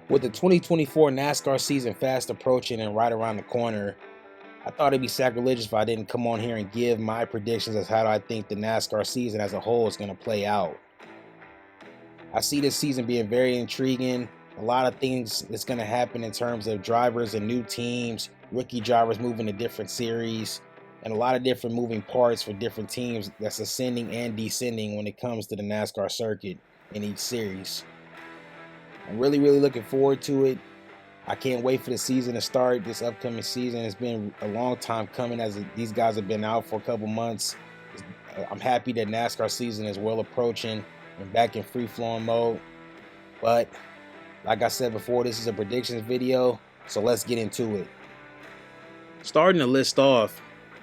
With the 2024 NASCAR season fast approaching and right around the corner, I thought it'd be sacrilegious if I didn't come on here and give my predictions as how I think the NASCAR season as a whole is going to play out. I see this season being very intriguing. A lot of things that's going to happen in terms of drivers and new teams, rookie drivers moving to different series, and a lot of different moving parts for different teams that's ascending and descending when it comes to the NASCAR circuit in each series. I'm really looking forward to it. I can't wait for the season to start. This upcoming season has been a long time coming as these guys have been out for a couple months. I'm happy that NASCAR season is well approaching and back in free-flowing mode. But like I said before, this is a predictions video, so let's get into it. Starting to list off,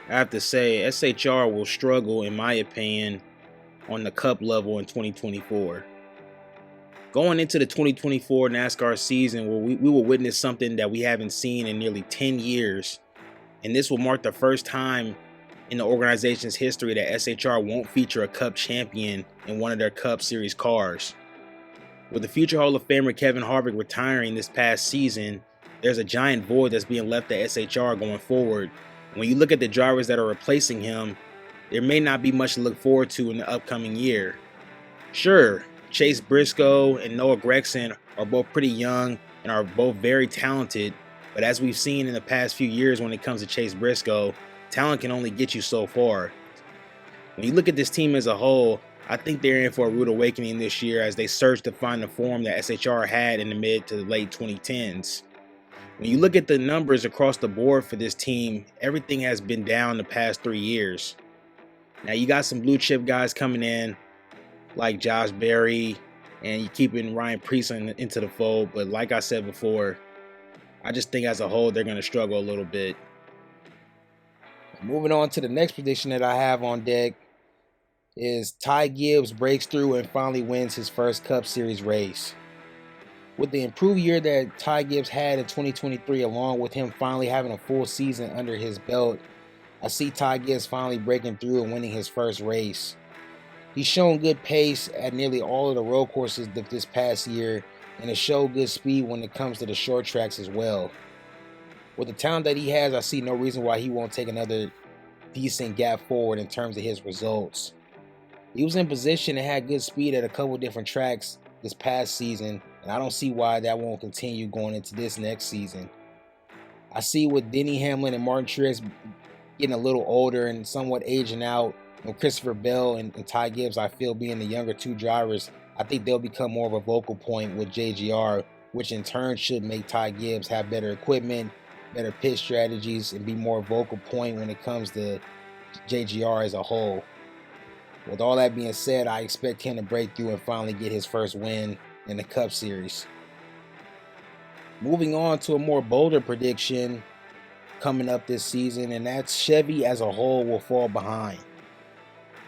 I have to say SHR will struggle, in my opinion, on the cup level in 2024. Going into the 2024 NASCAR season, where we will witness something that we haven't seen in nearly 10 years, and this will mark the first time in the organization's history that SHR won't feature a Cup champion in one of their Cup Series cars. With the future Hall of Famer Kevin Harvick retiring this past season, there's a giant void that's being left at SHR going forward. When you look at the drivers that are replacing him, there may not be much to look forward to in the upcoming year. Sure, Chase Briscoe and Noah Gragson are both pretty young and are both very talented, but as we've seen in the past few years when it comes to Chase Briscoe, talent can only get you so far. When you look at this team as a whole, I think they're in for a rude awakening this year as they search to find the form that SHR had in the mid to the late 2010s. When you look at the numbers across the board for this team, everything has been down the past 3 years. Now you got some blue chip guys coming in like Josh Berry, and you keeping Ryan Preece into the fold, but like I said before, I just think as a whole they're going to struggle a little bit. Moving on to the next prediction that I have on deck is Tai Gibbs breaks through and finally wins his first Cup Series race. With the improved year that Tai Gibbs had in 2023, along with him finally having a full season under his belt, I see Tai Gibbs finally breaking through and winning his first race. He's shown good pace at nearly all of the road courses this past year and has showed good speed when it comes to the short tracks as well. With the talent that he has, I see no reason why he won't take another decent gap forward in terms of his results. He was in position and had good speed at a couple different tracks this past season, and I don't see why that won't continue going into this next season. I see with Denny Hamlin and Martin Truex getting a little older and somewhat aging out, and Christopher Bell and Tai Gibbs, I feel, being the younger two drivers, I think they'll become more of a vocal point with JGR, which in turn should make Tai Gibbs have better equipment, better pit strategies, and be more vocal point when it comes to JGR as a whole. With all that being said, I expect him to break through and finally get his first win in the Cup Series. Moving on to a more bolder prediction coming up this season, and that's Chevy as a whole will fall behind.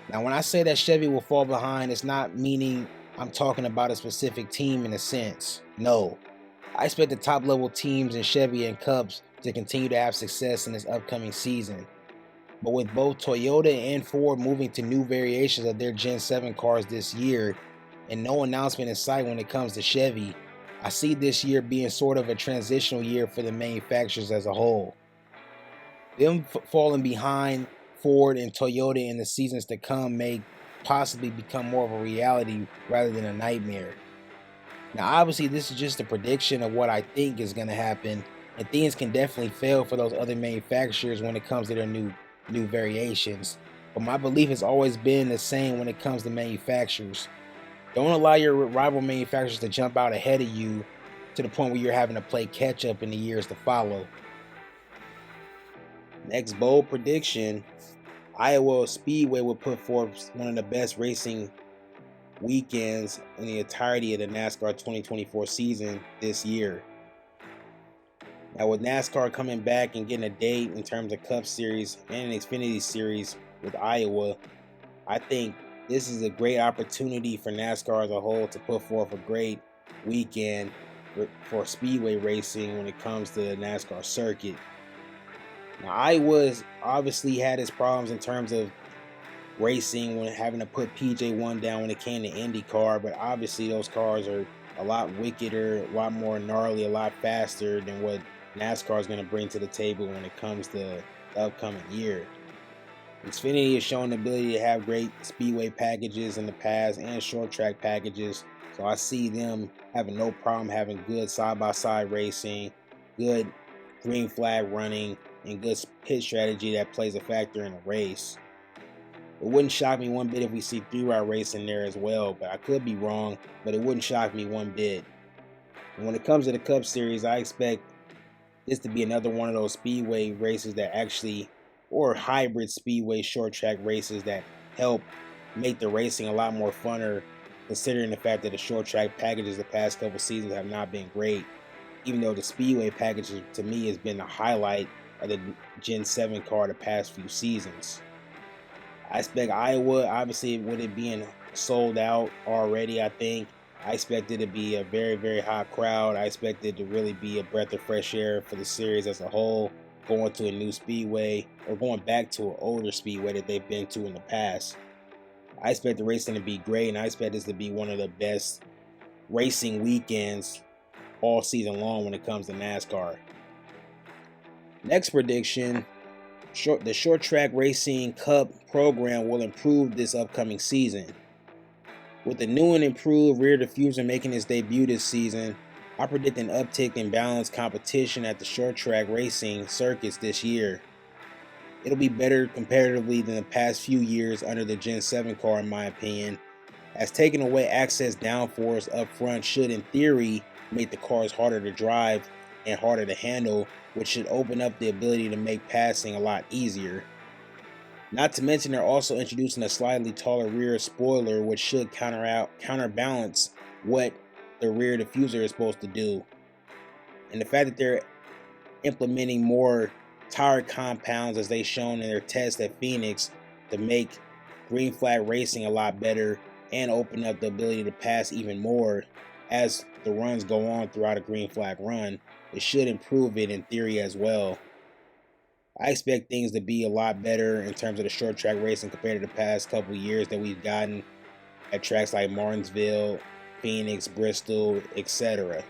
Now, when I say that Chevy will fall behind, it's not meaning I'm talking about a specific team in a sense. No. I expect the top level teams in Chevy and Cups to continue to have success in this upcoming season. But with both Toyota and Ford moving to new variations of their Gen 7 cars this year, and no announcement in sight when it comes to Chevy, I see this year being sort of a transitional year for the manufacturers as a whole. Them falling behind Ford and Toyota in the seasons to come may possibly become more of a reality rather than a nightmare. Now, obviously, this is just a prediction of what I think is going to happen, and things can definitely fail for those other manufacturers when it comes to their new variations. But my belief has always been the same when it comes to manufacturers. Don't allow your rival manufacturers to jump out ahead of you to the point where you're having to play catch up in the years to follow. Next bold prediction, Iowa Speedway will put forth one of the best racing weekends in the entirety of the NASCAR 2024 season this year. Now, with NASCAR coming back and getting a date in terms of Cup Series and an Xfinity Series with Iowa, I think this is a great opportunity for NASCAR as a whole to put forth a great weekend for speedway racing when it comes to the NASCAR circuit. Now, Iowa's obviously had its problems in terms of racing when having to put PJ1 down when it came to IndyCar, but obviously those cars are a lot wickeder, a lot more gnarly, a lot faster than what NASCAR is going to bring to the table when it comes to the upcoming year. Xfinity has shown the ability to have great speedway packages in the past and short track packages, so I see them having no problem having good side-by-side racing, good green flag running, and good pit strategy that plays a factor in a race. It wouldn't shock me one bit if we see 3-route racing there as well, but I could be wrong, but it wouldn't shock me one bit. And when it comes to the Cup Series, I expect this to be another one of those speedway races that actually, or hybrid speedway short track races that help make the racing a lot more funner, considering the fact that the short track packages the past couple seasons have not been great, even though the speedway package to me has been the highlight of the Gen 7 car the past few seasons. I expect Iowa, obviously with it being sold out already, I expect it to be a very, very hot crowd. I expect it to really be a breath of fresh air for the series as a whole, going to a new speedway or going back to an older speedway that they've been to in the past. I expect the racing to be great, and I expect this to be one of the best racing weekends all season long when it comes to NASCAR. Next prediction, the Short Track Racing Cup program will improve this upcoming season. With the new and improved rear diffuser making its debut this season, I predict an uptick in balanced competition at the short track racing circuits this year. It'll be better comparatively than the past few years under the Gen 7 car in my opinion, as taking away excess downforce up front should in theory make the cars harder to drive and harder to handle, which should open up the ability to make passing a lot easier. Not to mention they're also introducing a slightly taller rear spoiler, which should counterbalance what the rear diffuser is supposed to do. And the fact that they're implementing more tire compounds as they've shown in their test at Phoenix to make green flag racing a lot better and open up the ability to pass even more as the runs go on throughout a green flag run, it should improve it in theory as well. I expect things to be a lot better in terms of the short track racing compared to the past couple years that we've gotten at tracks like Martinsville, Phoenix, Bristol, etc.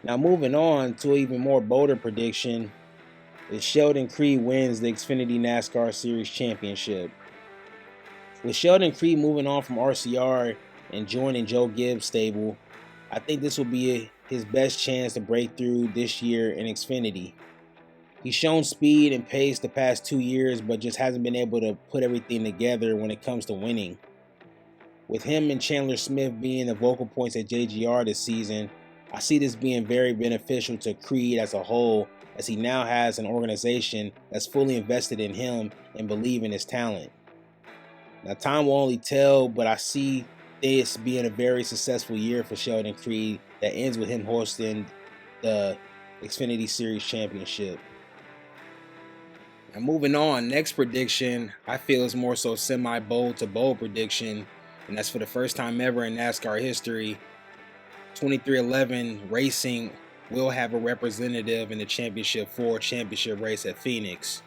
Now moving on to an even more bolder prediction, is Sheldon Creed wins the Xfinity NASCAR Series Championship. With Sheldon Creed moving on from RCR and joining Joe Gibbs' stable, I think this will be his best chance to break through this year in Xfinity. He's shown speed and pace the past 2 years, but just hasn't been able to put everything together when it comes to winning. With him and Chandler Smith being the vocal points at JGR this season, I see this being very beneficial to Creed as a whole, as he now has an organization that's fully invested in him and believe in his talent. Now time will only tell, but I see this being a very successful year for Sheldon Creed that ends with him hosting the Xfinity Series Championship. Now moving on, next prediction I feel is more so semi-bold to bold prediction, and that's for the first time ever in NASCAR history, 2311 Racing will have a representative in the Championship 4 championship race at Phoenix.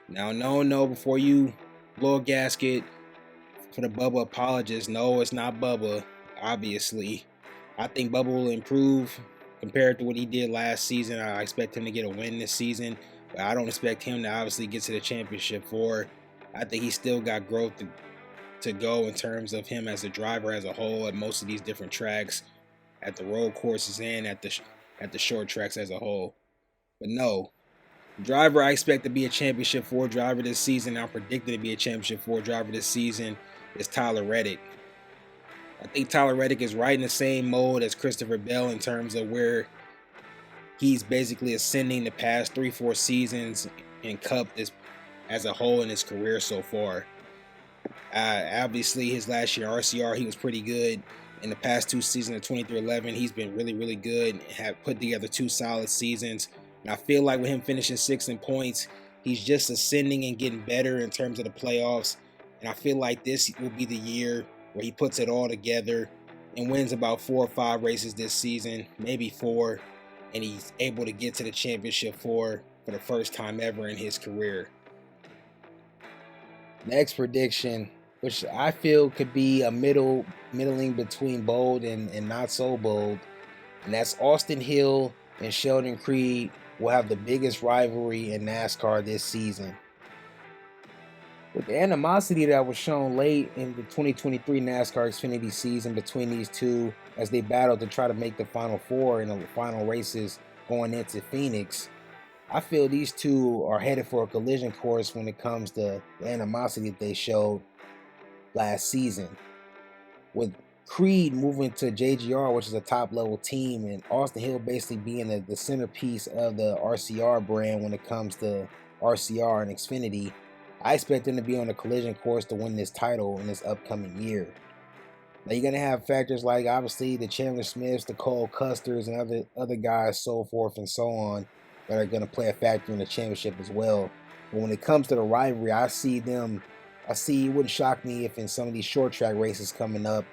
Now no, before you blow a gasket for the Bubba apologists, no, it's not Bubba, obviously. I think Bubba will improve compared to what he did last season. I expect him to get a win this season, but I don't expect him to obviously get to the Championship 4. I think he's still got growth to go in terms of him as a driver as a whole at most of these different tracks, at the road courses and at the short tracks as a whole. But no, driver I expect to be a Championship 4 driver this season, I'm predicted to be a Championship 4 driver this season, is Tyler Reddick. I think Tyler Reddick is right in the same mode as Christopher Bell in terms of where he's basically ascending the past 3-4 seasons in Cup as a whole in his career so far. Obviously his last year RCR he was pretty good. In the past 2 seasons of 2311 he's been really, really good and have put together 2 solid seasons. And I feel like with him finishing 6th in points, he's just ascending and getting better in terms of the playoffs. And I feel like this will be the year where he puts it all together and wins about 4 or 5 races this season, maybe 4, and he's able to get to the Championship 4 for the first time ever in his career. Next prediction, which I feel could be a middling between bold and not so bold. And that's Austin Hill and Sheldon Creed will have the biggest rivalry in NASCAR this season. With the animosity that was shown late in the 2023 NASCAR Xfinity season between these two as they battled to try to make the Final Four in the final races going into Phoenix, I feel these two are headed for a collision course when it comes to the animosity that they showed last season. With Creed moving to JGR, which is a top level team, and Austin Hill basically being the centerpiece of the RCR brand when it comes to RCR and Xfinity, I expect them to be on a collision course to win this title in this upcoming year. Now you're going to have factors like obviously the Chandler Smiths, the Cole Custers, and other guys, so forth and so on, that are going to play a factor in the championship as well. But when it comes to the rivalry, it wouldn't shock me if in some of these short track races coming up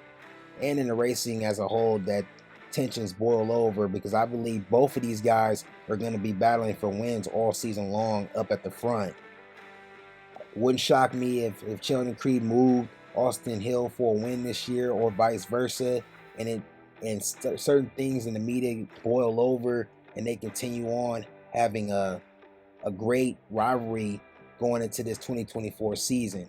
and in the racing as a whole that tensions boil over, because I believe both of these guys are going to be battling for wins all season long up at the front. Wouldn't shock me if Sheldon Creed moved Austin Hill for a win this year or vice versa, and certain things in the media boil over and they continue on having a great rivalry going into this 2024 season.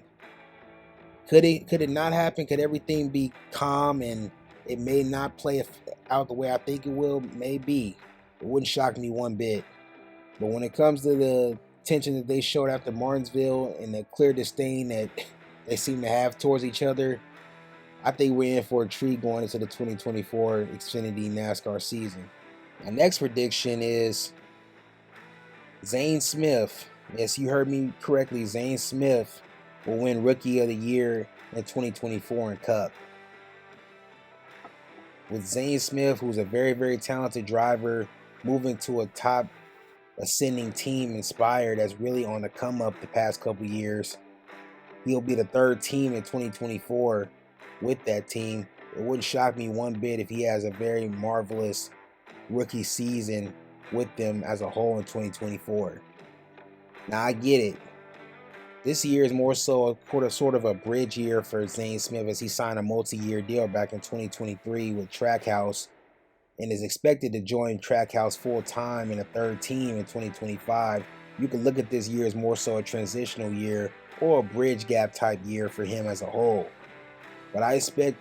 Could it not happen? Could everything be calm and it may not play out the way I think it will? Maybe. It wouldn't shock me one bit. But when it comes to the tension that they showed after Martinsville and the clear disdain that they seem to have towards each other, I think we're in for a treat going into the 2024 Xfinity NASCAR season. My next prediction is Zane Smith. Yes, you heard me correctly. Zane Smith will win Rookie of the Year in 2024 in Cup. With Zane Smith, who's a very, very talented driver, moving to a top ascending team Inspired that's really on the come up the past couple years, he'll be the third team in 2024 with that team. It wouldn't shock me one bit if he has a very marvelous rookie season with them as a whole in 2024. Now I get it. This year is more so sort of a bridge year for Zane Smith as he signed a multi-year deal back in 2023 with Trackhouse and is expected to join Trackhouse full-time in a third team in 2025. You can look at this year as more so a transitional year or a bridge gap type year for him as a whole. But I expect,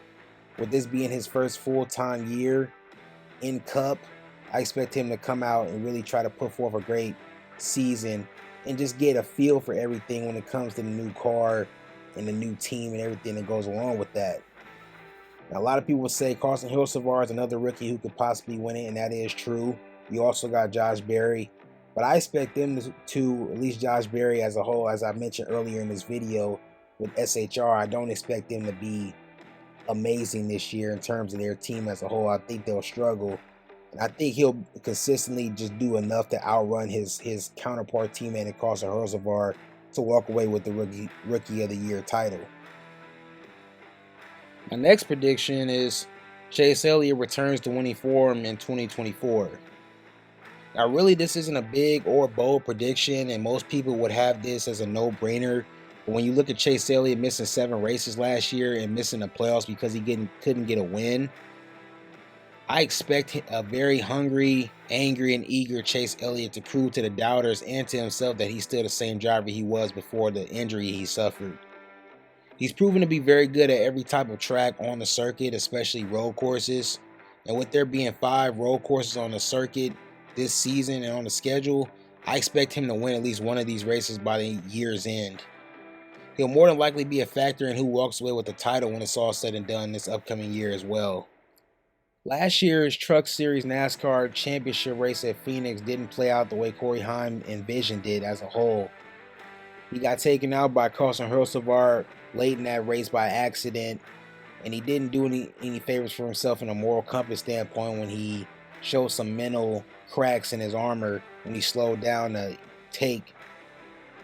with this being his first full-time year in Cup, I expect him to come out and really try to put forth a great season and just get a feel for everything when it comes to the new car and the new team and everything that goes along with that. Now, a lot of people say Carson Hilsavar is another rookie who could possibly win it, and that is true. You also got Josh Berry, but I expect them to at least Josh Berry as a whole, as I mentioned earlier in this video with SHR, I don't expect them to be amazing this year in terms of their team as a whole. I think they'll struggle. And I think he'll consistently just do enough to outrun his counterpart teammate in Carson Hilsavar to walk away with the Rookie of the Year title. My next prediction is Chase Elliott returns to winning form in 2024. Now, really, this isn't a big or bold prediction, and most people would have this as a no-brainer. But when you look at Chase Elliott missing 7 races last year and missing the playoffs because he couldn't get a win, I expect a very hungry, angry, and eager Chase Elliott to prove to the doubters and to himself that he's still the same driver he was before the injury he suffered. He's proven to be very good at every type of track on the circuit, especially road courses. And with there being 5 road courses on the circuit this season and on the schedule, I expect him to win at least one of these races by the year's end. He'll more than likely be a factor in who walks away with the title when it's all said and done this upcoming year as well. Last year's Truck Series NASCAR Championship race at Phoenix didn't play out the way Cory Harvick envisioned it as a whole. He got taken out by Carson Hilsavar late in that race by accident, and he didn't do any favors for himself in a moral compass standpoint when he showed some mental cracks in his armor when he slowed down to take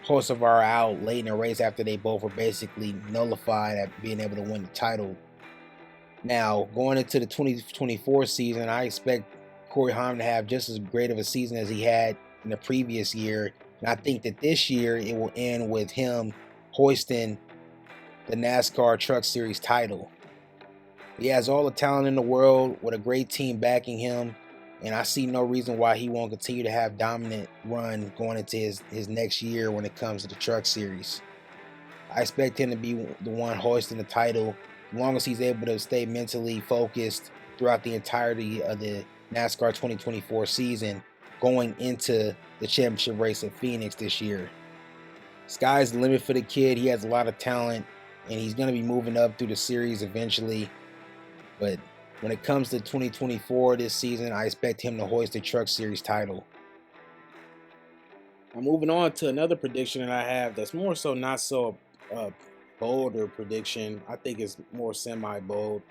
Hilsavar out late in the race after they both were basically nullified at being able to win the title. Now, going into the 2024 season, I expect Cory Harvick to have just as great of a season as he had in the previous year. And I think that this year it will end with him hoisting the NASCAR Truck Series title. He has all the talent in the world with a great team backing him, and I see no reason why he won't continue to have dominant run going into his next year when it comes to the Truck Series. I expect him to be the one hoisting the title as long as he's able to stay mentally focused throughout the entirety of the NASCAR 2024 season going into the championship race at Phoenix this year. Sky's the limit for the kid. He has a lot of talent, and he's going to be moving up through the series eventually. But when it comes to 2024 this season, I expect him to hoist the Truck Series title. Now, moving on to another prediction that I have that's more so not so bolder prediction. I think it's more semi-bold.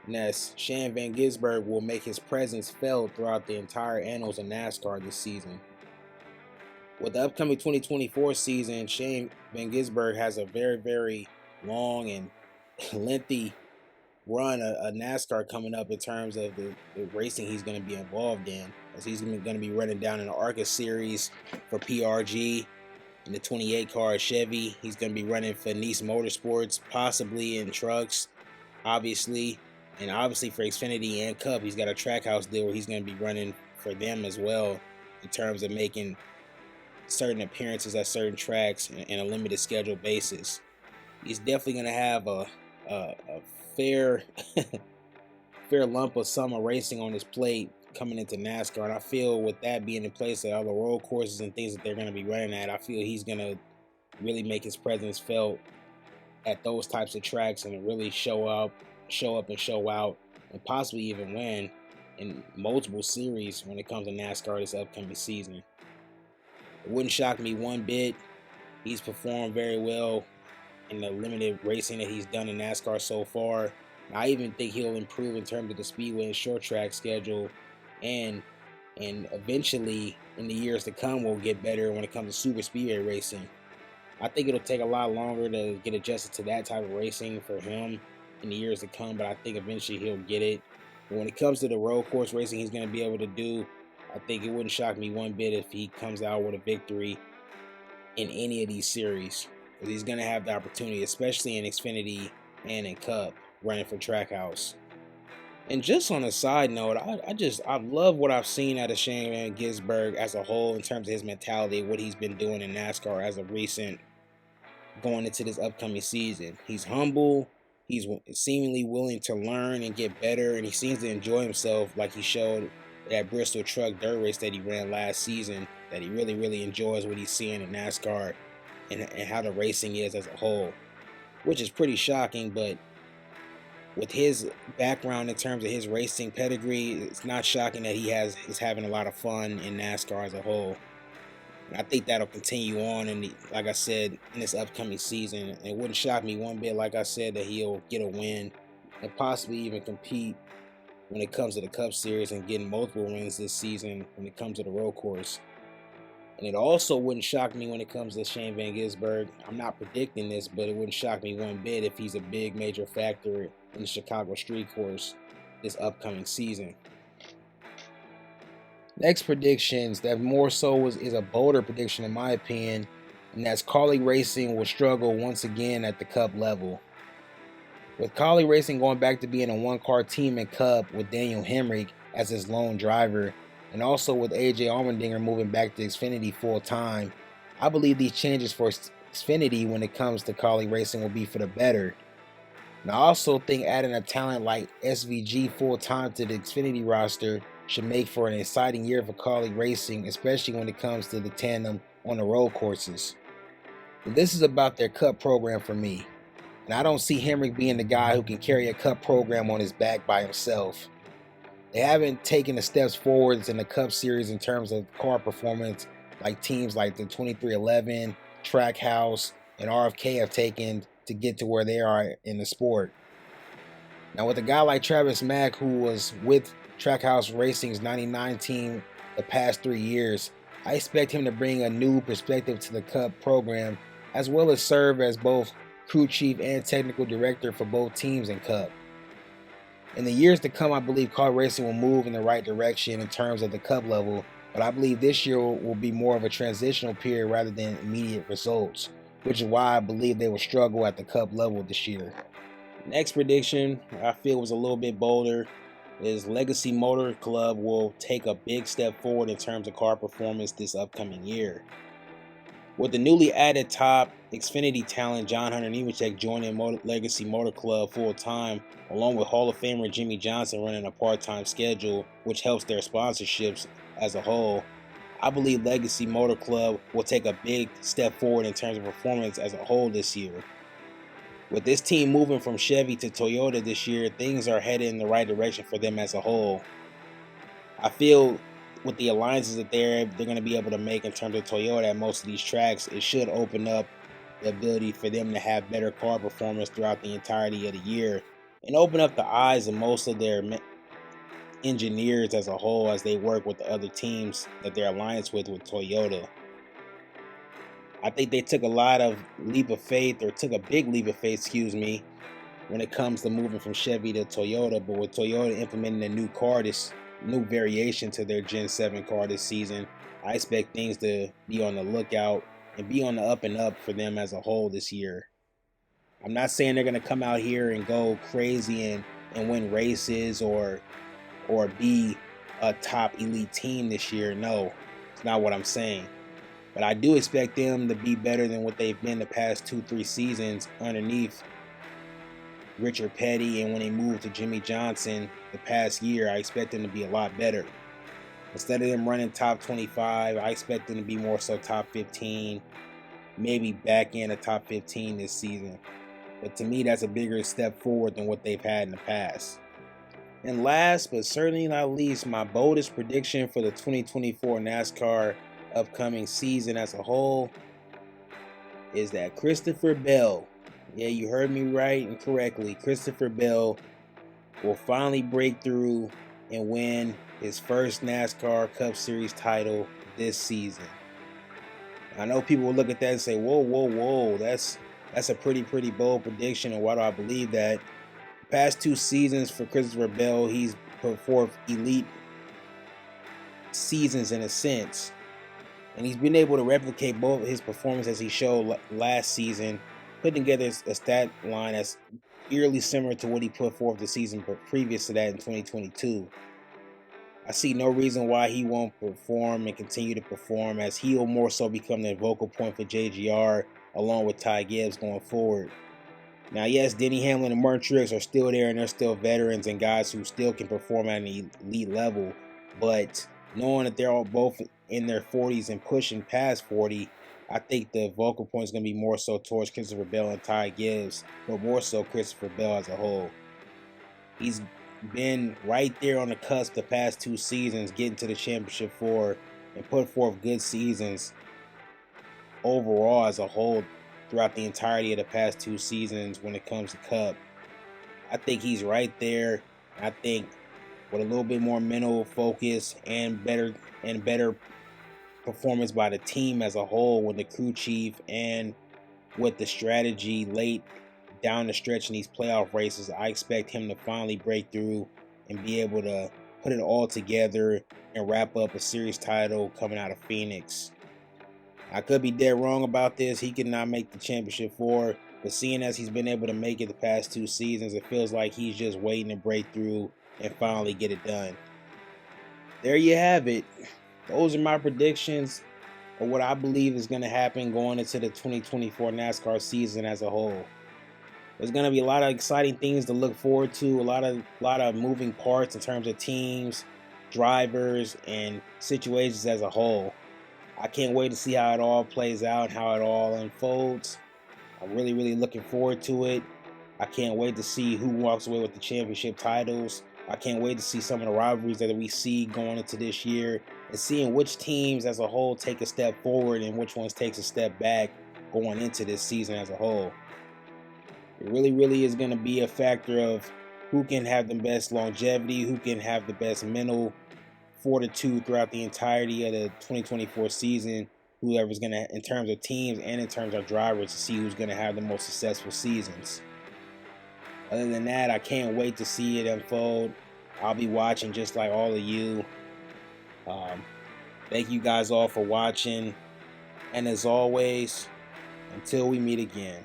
And that's Shan Vangburg will make his presence felt throughout the entire annals of NASCAR this season. With the upcoming 2024 season, Shan Vangburg has a very, very long and lengthy run of NASCAR coming up in terms of the racing he's going to be involved in, as he's going to be running down in the ARCA series for PRG in the 28 car Chevy. He's going to be running for Nice Motorsports, possibly in trucks, obviously, and obviously for Xfinity and Cup. He's got a Trackhouse deal where he's going to be running for them as well in terms of making certain appearances at certain tracks in a limited schedule basis. He's definitely going to have a fair lump of summer racing on his plate coming into NASCAR, and I feel with that being in place at all the road courses and things that they're going to be running at, I feel he's going to really make his presence felt at those types of tracks and really show up and show out, and possibly even win in multiple series when it comes to NASCAR this upcoming season. It wouldn't shock me one bit. He's performed very well in the limited racing that he's done in NASCAR so far. I even think he'll improve in terms of the speedway and short track schedule, and eventually in the years to come will get better when it comes to super speedway racing. I think it'll take a lot longer to get adjusted to that type of racing for him in the years to come, but I think eventually he'll get it. But when it comes to the road course racing he's going to be able to do, I think it wouldn't shock me one bit if he comes out with a victory in any of these series, because he's going to have the opportunity, especially in Xfinity and in Cup, running for Trackhouse. And just on a side note, I love what I've seen out of Shan Vangburg as a whole in terms of his mentality, what he's been doing in NASCAR as of recent, going into this upcoming season. He's humble, he's seemingly willing to learn and get better, and he seems to enjoy himself like he showed that Bristol truck dirt race that he ran last season, that he really, really enjoys what he's seeing in NASCAR and how the racing is as a whole, which is pretty shocking. But with his background in terms of his racing pedigree, it's not shocking that he's having a lot of fun in NASCAR as a whole. And I think that'll continue on, and like I said, in this upcoming season. And it wouldn't shock me one bit, like I said, that he'll get a win and possibly even compete when it comes to the Cup Series and getting multiple wins this season when it comes to the road course. And it also wouldn't shock me when it comes to Shan Vangburg. I'm not predicting this, but it wouldn't shock me one bit if he's a big major factor in the Chicago street course this upcoming season. Next predictions that more so is a bolder prediction in my opinion, and that's Kaulig Racing will struggle once again at the Cup level. With Kaulig Racing going back to being a one-car team in Cup with Daniel Hemrick as his lone driver, and also with AJ Allmendinger moving back to Xfinity full-time, I believe these changes for Xfinity when it comes to Kaulig Racing will be for the better. And I also think adding a talent like SVG full-time to the Xfinity roster should make for an exciting year for Kaulig Racing, especially when it comes to the tandem on the road courses. But this is about their Cup program for me, and I don't see Hemrick being the guy who can carry a Cup program on his back by himself. They haven't taken the steps forwards in the Cup Series in terms of car performance like teams like the 2311, Trackhouse, and RFK have taken to get to where they are in the sport. Now with a guy like Travis Mack, who was with Trackhouse Racing's 99 team the past 3 years, I expect him to bring a new perspective to the Cup program, as well as serve as both crew chief and technical director for both teams in Cup. In the years to come, I believe Kaulig Racing will move in the right direction in terms of the Cup level, but I believe this year will be more of a transitional period rather than immediate results. which is why I believe they will struggle at the Cup level this year. Next prediction I feel was a little bit bolder is Legacy Motor Club will take a big step forward in terms of car performance this upcoming year. With the newly added top Xfinity talent John Hunter Nemechek joining Legacy Motor Club full-time, along with Hall of Famer Jimmy Johnson running a part-time schedule, which helps their sponsorships as a whole, I believe Legacy Motor Club will take a big step forward in terms of performance as a whole this year. With this team moving from Chevy to Toyota this year, things are headed in the right direction for them as a whole. I feel with the alliances that they're going to be able to make in terms of Toyota at most of these tracks, it should open up the ability for them to have better car performance throughout the entirety of the year and open up the eyes of most of their engineers as a whole as they work with the other teams that they're alliance with Toyota. I think they took a big leap of faith, when it comes to moving from Chevy to Toyota. But with Toyota implementing a new variation to their Gen 7 car this season, I expect things to be on the lookout and be on the up and up for them as a whole this year. I'm not saying they're going to come out here and go crazy and win races or be a top elite team this year. No, it's not what I'm saying. But I do expect them to be better than what they've been the past 2-3 seasons underneath Richard Petty, and when they moved to Jimmy Johnson the past year, I expect them to be a lot better. Instead of them running top 25, I expect them to be more so top 15, maybe back in the top 15 this season. But to me, that's a bigger step forward than what they've had in the past. And last but certainly not least, my boldest prediction for the 2024 NASCAR upcoming season as a whole is that Christopher Bell, yeah, you heard me right and correctly, Christopher Bell will finally break through and win his first NASCAR Cup Series title this season. I know people will look at that and say, whoa, that's a pretty bold prediction, and why do I believe that? The past 2 seasons for Christopher Bell, he's put forth elite seasons in a sense. And he's been able to replicate both his performance as he showed last season, putting together a stat line that's eerily similar to what he put forth the season previous to that in 2022. I see no reason why he won't perform and continue to perform, as he will more so become the vocal point for JGR along with Tai Gibbs going forward. Now, yes, Denny Hamlin and Martin Truex are still there, and they're still veterans and guys who still can perform at an elite level, but knowing that they're all both in their 40s and pushing past 40, I think the vocal point is going to be more so towards Christopher Bell and Tai Gibbs, but more so Christopher Bell as a whole. He's been right there on the cusp the past 2 seasons, getting to the championship 4 and put forth good seasons overall as a whole throughout the entirety of the past 2 seasons when it comes to Cup. I think he's right there. I think with a little bit more mental focus and better performance by the team as a whole, with the crew chief and with the strategy late down the stretch in these playoff races, I expect him to finally break through and be able to put it all together and wrap up a series title coming out of Phoenix. I could be dead wrong about this. He could not make the championship 4, but seeing as he's been able to make it the past 2 seasons, it feels like he's just waiting to break through and finally get it done. There you have it. Those are my predictions of what I believe is going to happen going into the 2024 NASCAR season as a whole. There's going to be a lot of exciting things to look forward to, a lot of moving parts in terms of teams, drivers, and situations as a whole. I can't wait to see how it all plays out, how it all unfolds. I'm really looking forward to it. I can't wait to see who walks away with the championship titles. I can't wait to see some of the rivalries that we see going into this year, and seeing which teams as a whole take a step forward and which ones takes a step back going into this season as a whole. It really is going to be a factor of who can have the best longevity, who can have the best mental fortitude throughout the entirety of the 2024 season, whoever's going to, in terms of teams and in terms of drivers, to see who's going to have the most successful seasons. Other than that, I can't wait to see it unfold. I'll be watching just like all of you. Thank you guys all for watching. And as always, Until we meet again.